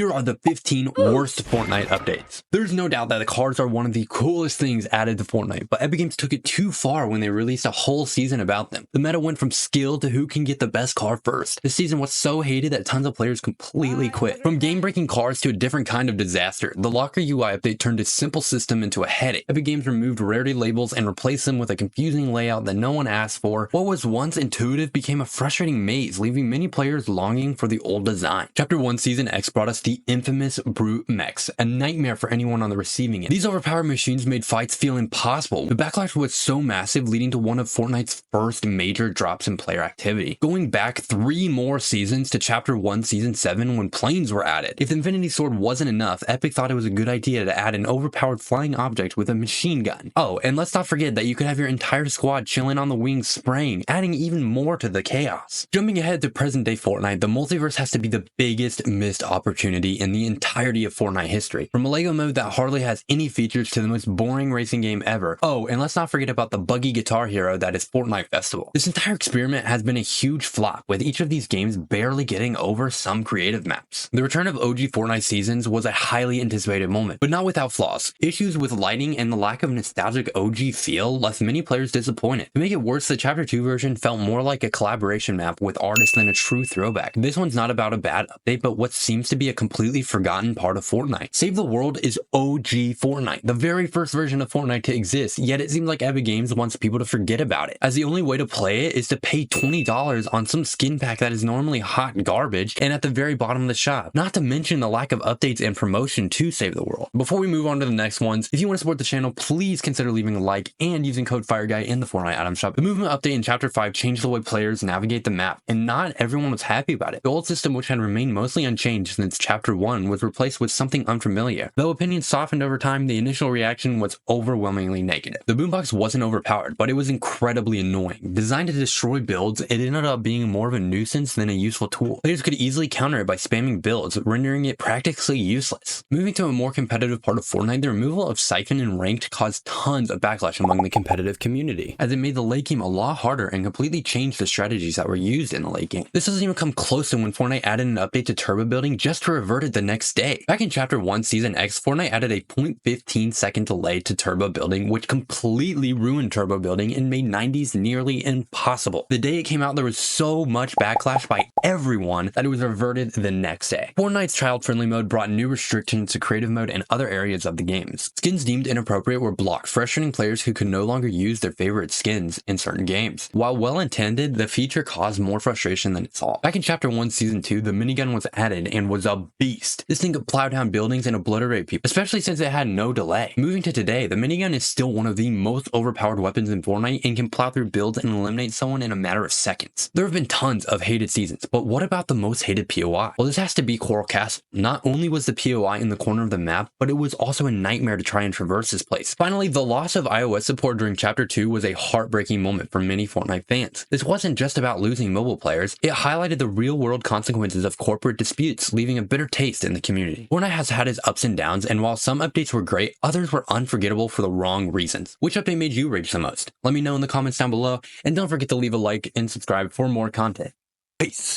Here are the 15 worst Fortnite updates. There's no doubt that the cars are one of the coolest things added to Fortnite, but Epic Games took it too far when they released a whole season about them. The meta went from skill to who can get the best car first. This season was so hated that tons of players completely quit. From game-breaking cars to a different kind of disaster, the locker UI update turned a simple system into a headache. Epic Games removed rarity labels and replaced them with a confusing layout that no one asked for. What was once intuitive became a frustrating maze, leaving many players longing for the old design. Chapter 1 Season X brought us the infamous Brute Mechs, a nightmare for anyone on the receiving end. These overpowered machines made fights feel impossible. The backlash was so massive, leading to one of Fortnite's first major drops in player activity. Going back 3 more seasons to Chapter 1 Season 7 when planes were added. If the Infinity Sword wasn't enough, Epic thought it was a good idea to add an overpowered flying object with a machine gun. Oh, and let's not forget that you could have your entire squad chilling on the wings spraying, adding even more to the chaos. Jumping ahead to present day Fortnite, the multiverse has to be the biggest missed opportunity in the entirety of Fortnite history. From a LEGO mode that hardly has any features to the most boring racing game ever. Oh, and let's not forget about the buggy guitar hero that is Fortnite Festival. This entire experiment has been a huge flop, with each of these games barely getting over some creative maps. The return of OG Fortnite seasons was a highly anticipated moment, but not without flaws. Issues with lighting and the lack of nostalgic OG feel left many players disappointed. To make it worse, the Chapter 2 version felt more like a collaboration map with artists than a true throwback. This one's not about a bad update, but what seems to be a completely forgotten part of Fortnite. Save the World is OG Fortnite, the very first version of Fortnite to exist, yet it seems like Epic Games wants people to forget about it, as the only way to play it is to pay $20 on some skin pack that is normally hot garbage and at the very bottom of the shop. Not to mention the lack of updates and promotion to Save the World. Before we move on to the next ones, if you want to support the channel, please consider leaving a like and using code FIREGUY in the Fortnite item shop. The movement update in Chapter 5 changed the way players navigate the map, and not everyone was happy about it. The old system, which had remained mostly unchanged since Chapter 1, was replaced with something unfamiliar. Though opinions softened over time, the initial reaction was overwhelmingly negative. The boombox wasn't overpowered, but it was incredibly annoying. Designed to destroy builds, it ended up being more of a nuisance than a useful tool. Players could easily counter it by spamming builds, rendering it practically useless. Moving to a more competitive part of Fortnite, the removal of Siphon and Ranked caused tons of backlash among the competitive community, as it made the late game a lot harder and completely changed the strategies that were used in the late game. This doesn't even come close to when Fortnite added an update to turbo building just to revert it the next day. Back in Chapter 1 Season X, Fortnite added a 0.15 second delay to turbo building, which completely ruined turbo building and made 90s nearly impossible. The day it came out, there was so much backlash by everyone that it was reverted the next day. Fortnite's child-friendly mode brought new restrictions to creative mode and other areas of the games. Skins deemed inappropriate were blocked, frustrating players who could no longer use their favorite skins in certain games. While well-intended, the feature caused more frustration than it solved. Back in Chapter 1 Season 2, the minigun was added and was a beast. This thing could plow down buildings and obliterate people, especially since it had no delay. Moving to today, the minigun is still one of the most overpowered weapons in Fortnite and can plow through builds and eliminate someone in a matter of seconds. There have been tons of hated seasons, but what about the most hated POI? Well, this has to be Coral Castle. Not only was the POI in the corner of the map, but it was also a nightmare to try and traverse this place. Finally, the loss of iOS support during Chapter 2 was a heartbreaking moment for many Fortnite fans. This wasn't just about losing mobile players, it highlighted the real-world consequences of corporate disputes, leaving a bitter taste in the community. Fortnite has had its ups and downs, and while some updates were great, others were unforgettable for the wrong reasons. Which update made you rage the most? Let me know in the comments down below, and don't forget to leave a like and subscribe for more content. Peace!